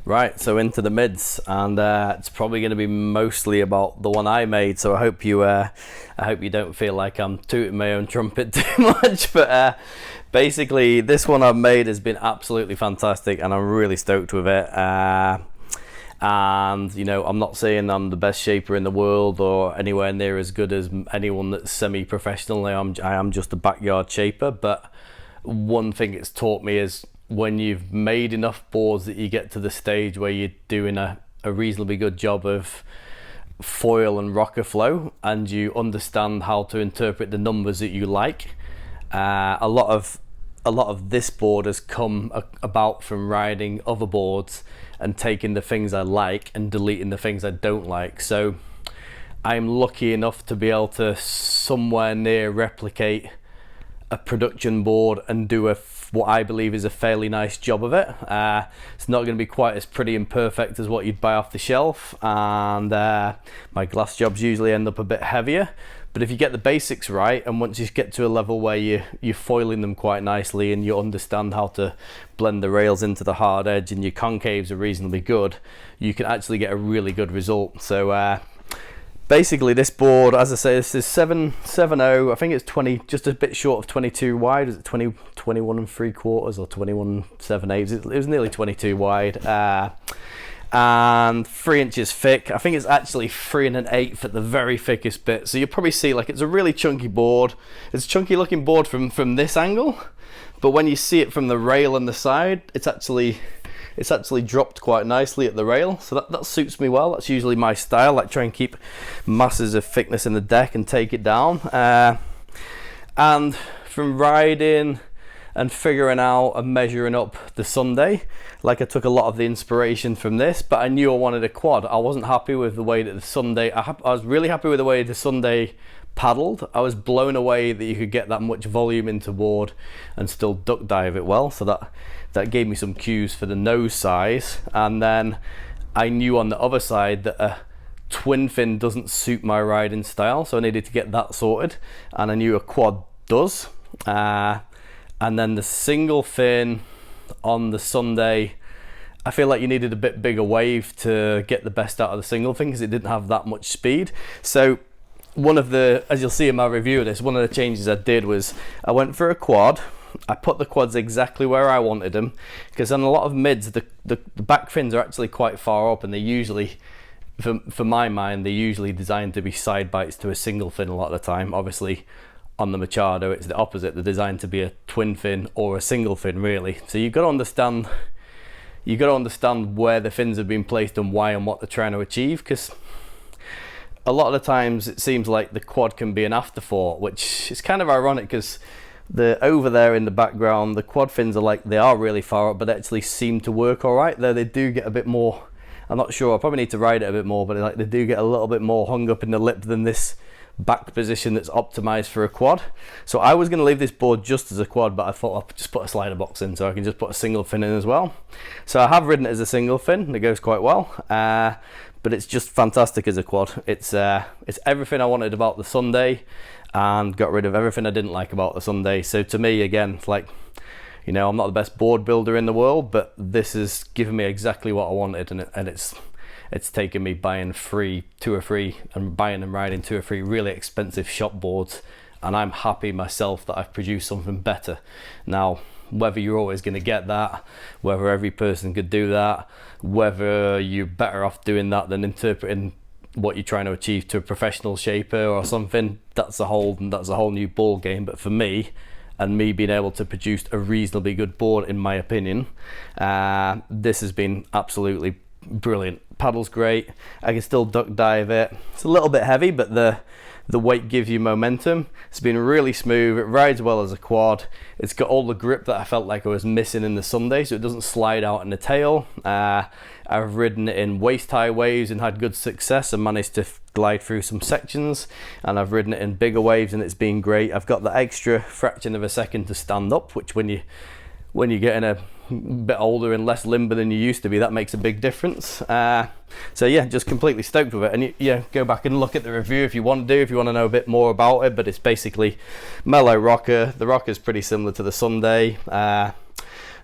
Right, so into the mids, and it's probably going to be mostly about the one I made. So I hope you don't feel like I'm tooting my own trumpet too much. But basically, this one I've made has been absolutely fantastic, and I'm really stoked with it. And you know, I'm not saying I'm the best shaper in the world or anywhere near as good as anyone that's semi-professional. I am just a backyard shaper. But one thing it's taught me is, when you've made enough boards that you get to the stage where you're doing a reasonably good job of foil and rocker flow, and you understand how to interpret the numbers that you like. A lot of this board has come about from riding other boards and taking the things I like and deleting the things I don't like. So I'm lucky enough to be able to somewhere near replicate a production board and do what I believe is a fairly nice job of it. It's not going to be quite as pretty and perfect as what you'd buy off the shelf, and my glass jobs usually end up a bit heavier. But if you get the basics right, and once you get to a level where you're foiling them quite nicely and you understand how to blend the rails into the hard edge and your concaves are reasonably good, you can actually get a really good result. So basically, this board, as I say, this is 770. I think it's 20, just a bit short of 22 wide. Is it 21 and 3/4 or 21 7/8? It was nearly 22 wide. And 3 inches thick. I think it's actually 3 1/8 at the very thickest bit. So you'll probably see, like, it's a really chunky board. It's a chunky looking board from this angle, but when you see it from the rail and the side, it's actually dropped quite nicely at the rail, so that suits me well. That's usually my style, like try and keep masses of thickness in the deck and take it down. And from riding and figuring out and measuring up the Sunday, like, I took a lot of the inspiration from this, but I knew I wanted a quad. I wasn't happy with the way that the Sunday, I was really happy with the way the Sunday paddled. I was blown away that you could get that much volume into board and still duck dive it well, so that gave me some cues for the nose size. And then I knew on the other side that a twin fin doesn't suit my riding style, so I needed to get that sorted, and I knew a quad does. And then the single fin on the Sunday, I feel like you needed a bit bigger wave to get the best out of the single fin because it didn't have that much speed. So one of the, as you'll see in my review of this, one of the changes I did was I went for a quad. I put the quads exactly where I wanted them, because on a lot of mids the back fins are actually quite far up, and they usually, for my mind, they're usually designed to be side bites to a single fin a lot of the time. Obviously on the Machado it's the opposite, they're designed to be a twin fin or a single fin really. So you've got to understand where the fins have been placed and why and what they're trying to achieve, because a lot of the times it seems like the quad can be an afterthought, which is kind of ironic because over there in the background, the quad fins they are really far up, but they actually seem to work all right. Though they do get a bit more, I'm not sure, I probably need to ride it a bit more, but they do get a little bit more hung up in the lip than this back position that's optimized for a quad. So I was going to leave this board just as a quad, but I thought I'll just put a slider box in so I can just put a single fin in as well. So I have ridden it as a single fin, and it goes quite well. But it's just fantastic as a quad. It's everything I wanted about the Sunday, and got rid of everything I didn't like about the Sunday. So to me, again, it's like, you know, I'm not the best board builder in the world, but this has given me exactly what I wanted, and it's taken me buying two or three and riding 2 or 3 really expensive shop boards, and I'm happy myself that I've produced something better. Now, whether you're always going to get that, whether every person could do that, whether you're better off doing that than interpreting what you're trying to achieve to a professional shaper or something, that's a whole new ball game. But for me, and me being able to produce a reasonably good board, in my opinion, this has been absolutely brilliant. Paddle's great. I can still duck dive it. It's a little bit heavy, but the weight gives you momentum. It's been really smooth. It rides well as a quad. It's got all the grip that I felt like I was missing in the Sunday, so it doesn't slide out in the tail. I've ridden it in waist high waves and had good success and managed to glide through some sections, and I've ridden it in bigger waves and it's been great. I've got the extra fraction of a second to stand up, which when you're getting a bit older and less limber than you used to be, that makes a big difference. So yeah, just completely stoked with it. And yeah, go back and look at the review if you want to know a bit more about it. But it's basically mellow rocker. The rocker's pretty similar to the Sunday.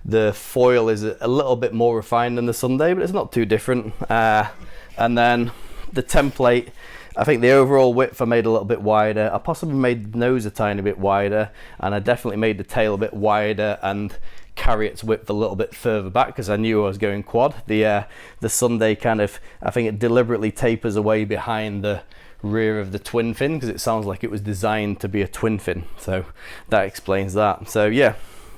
The foil is a little bit more refined than the Sunday, but it's not too different. And then the template, I think the overall width I made a little bit wider. I possibly made the nose a tiny bit wider, and I definitely made the tail a bit wider and carry its width a little bit further back because I knew I was going quad. The Sunday kind of, I think it deliberately tapers away behind the rear of the twin fin because it sounds like it was designed to be a twin fin, so that explains that. So yeah,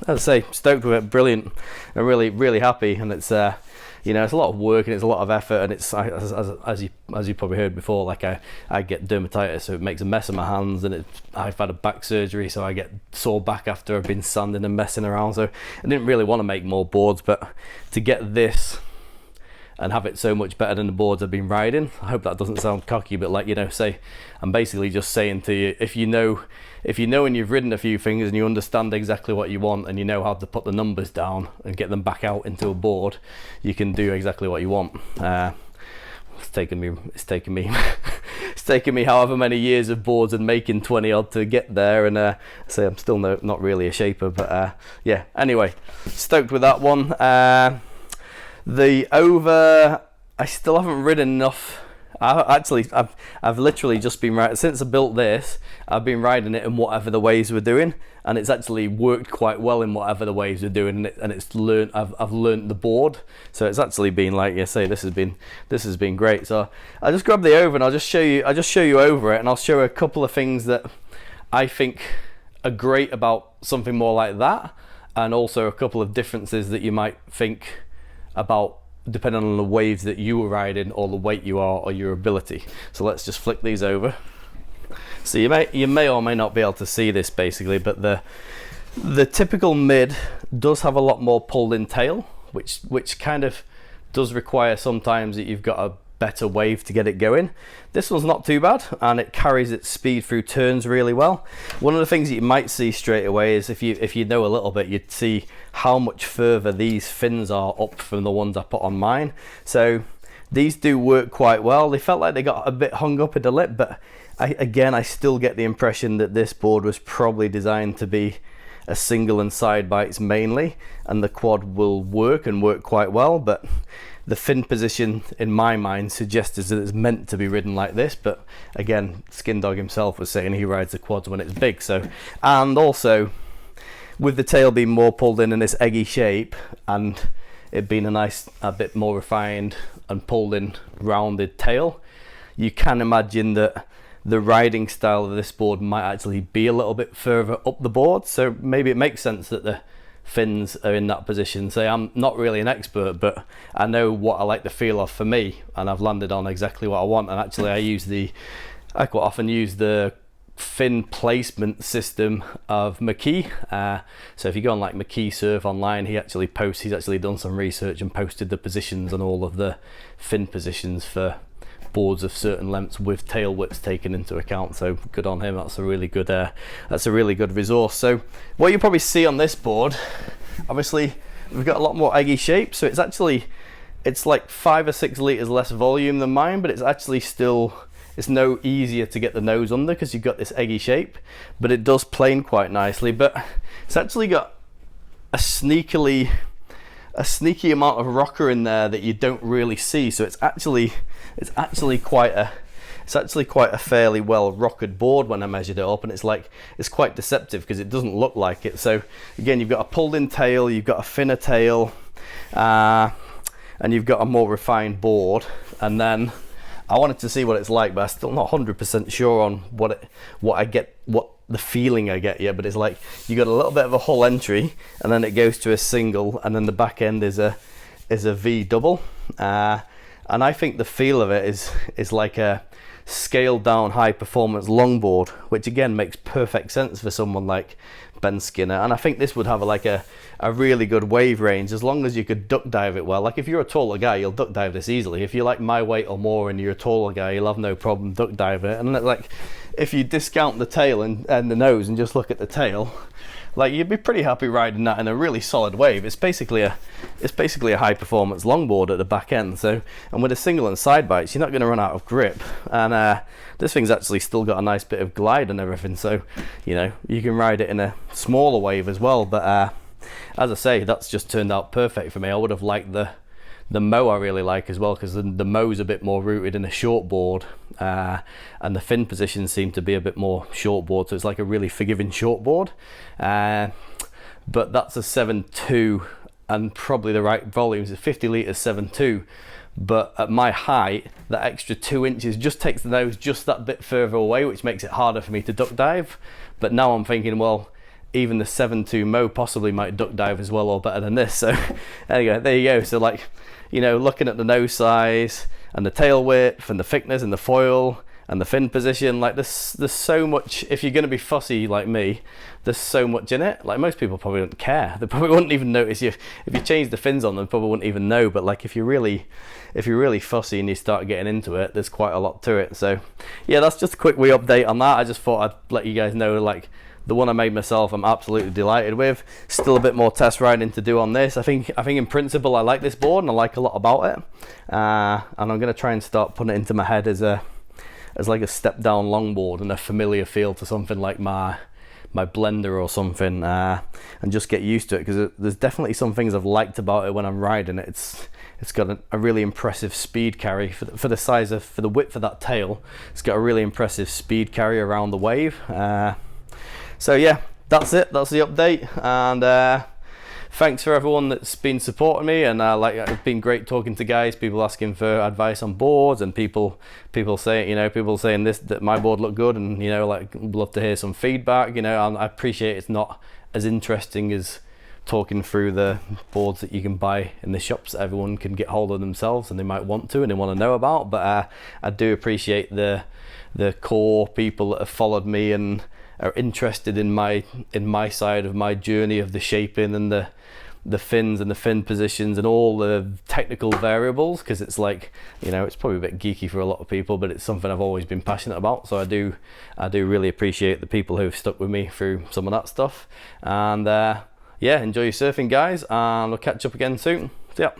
as I say, stoked with it, brilliant. I'm really happy, and it's you know, it's a lot of work and it's a lot of effort, and it's as you probably heard before, like I get dermatitis, so it makes a mess of my hands, and I've had a back surgery, so I get sore back after I've been sanding and messing around, so I didn't really want to make more boards, but to get this and have it so much better than the boards I've been riding, I hope that doesn't sound cocky, but like, you know, say, I'm basically just saying to you, if you know and you've ridden a few things and you understand exactly what you want and you know how to put the numbers down and get them back out into a board, you can do exactly what you want. It's taken me it's taken me however many years of boards and making 20 odd to get there, and say I'm still not really a shaper, but yeah, anyway, stoked with that one. The Ova, I still haven't ridden enough. I've literally just been riding since I built this. I've been riding it in whatever the waves were doing, and it's actually worked quite well in whatever the waves are doing. And it's learned. I've learned the board, so it's actually been like, yeah, say this has been great. So I just grabbed the Ova and I'll just show you over it, and I'll show you a couple of things that I think are great about something more like that, and also a couple of differences that you might think about depending on the waves that you were riding or the weight you are or your ability. So let's just flick these over. So you may or may not be able to see this basically, but the typical mid does have a lot more pulled in tail, which kind of does require sometimes that you've got a better wave to get it going. This one's not too bad, and it carries its speed through turns really well. One of the things that you might see straight away is if you know a little bit, you'd see how much further these fins are up from the ones I put on mine. So these do work quite well. They felt like they got a bit hung up in the lip, but I still get the impression that this board was probably designed to be a single and side bites mainly, and the quad will work quite well, but the fin position in my mind suggests that it's meant to be ridden like this. But again, Skindog himself was saying he rides the quads when it's big. So, and also with the tail being more pulled in this eggy shape and it being a bit more refined and pulled in rounded tail, you can imagine that the riding style of this board might actually be a little bit further up the board. So maybe it makes sense that the fins are in that position. Say, I'm not really an expert, but I know what I like the feel of for me, and I've landed on exactly what I want. And actually I quite often use the fin placement system of McKee. So if you go on like McKee Surf online, he's actually done some research and posted the positions and all of the fin positions for boards of certain lengths with tail widths taken into account. So good on him. That's a really good resource. So what you probably see on this board, obviously we've got a lot more eggy shape, so it's like 5 or 6 liters less volume than mine, but it's actually it's no easier to get the nose under because you've got this eggy shape, but it does plane quite nicely. But it's actually got a sneaky amount of rocker in there that you don't really see. So it's actually quite a fairly well rockered board when I measured it up, and it's quite deceptive because it doesn't look like it. So again, you've got a pulled in tail, you've got a thinner tail, and you've got a more refined board. And then I wanted to see what it's like, but I'm still not 100% sure on what the feeling I get yet. But it's like you got a little bit of a hull entry, and then it goes to a single, and then the back end is a V double. And I think the feel of it is like a scaled down high performance longboard, which again makes perfect sense for someone like Ben Skinner. And I think this would have a really good wave range as long as you could duck dive it well. Like if you're a taller guy, you'll duck dive this easily. If you're like my weight or more and you're a taller guy, you'll have no problem duck dive it. And like if you discount the tail and the nose and just look at the tail, like you'd be pretty happy riding that in a really solid wave. It's basically a high performance longboard at the back end. So, and with a single and side bites, you're not going to run out of grip. And this thing's actually still got a nice bit of glide and everything. So, you know, you can ride it in a smaller wave as well. But as I say, that's just turned out perfect for me. I would have liked the mow I really like as well, because the mow's a bit more rooted in a short board, and the fin positions seem to be a bit more short board, so it's like a really forgiving short board. But that's a 7.2 and probably the right volumes. It's 50 litres 7.2, but at my height, that extra 2 inches just takes the nose just that bit further away, which makes it harder for me to duck dive. But now I'm thinking, well, even the 7.2 mow possibly might duck dive as well, or better than this. So anyway, there you go. So like, you know, looking at the nose size and the tail width and the thickness and the foil and the fin position, like there's so much. If you're going to be fussy like me, there's so much in it. Like most people probably don't care. They probably wouldn't even notice if you change the fins on them. Probably wouldn't even know. But like if you're really fussy and you start getting into it, there's quite a lot to it. So yeah, that's just a quick wee update on that. I just thought I'd let you guys know, like, the one I made myself, I'm absolutely delighted with. Still a bit more test riding to do on this. I think in principle I like this board and I like a lot about it. And I'm going to try and start putting it into my head as like a step down longboard and a familiar feel to something like my blender or something, and just get used to it, because there's definitely some things I've liked about it when I'm riding it. It's got a really impressive speed carry for the width of that tail. It's got a really impressive speed carry around the wave. So yeah, that's it. That's the update, and thanks for everyone that's been supporting me. And like, it's been great talking to guys, people asking for advice on boards, and people saying, you know, people saying that my board looked good, and you know, like, love to hear some feedback. You know, and I appreciate it's not as interesting as talking through the boards that you can buy in the shops that everyone can get hold of themselves and they might want to and they want to know about. But I do appreciate the core people that have followed me and are interested in my side of my journey of the shaping and the fins and the fin positions and all the technical variables, because it's like, you know, it's probably a bit geeky for a lot of people, but it's something I've always been passionate about. So I do really appreciate the people who've stuck with me through some of that stuff. And yeah, enjoy your surfing, guys, and we'll catch up again soon. See ya.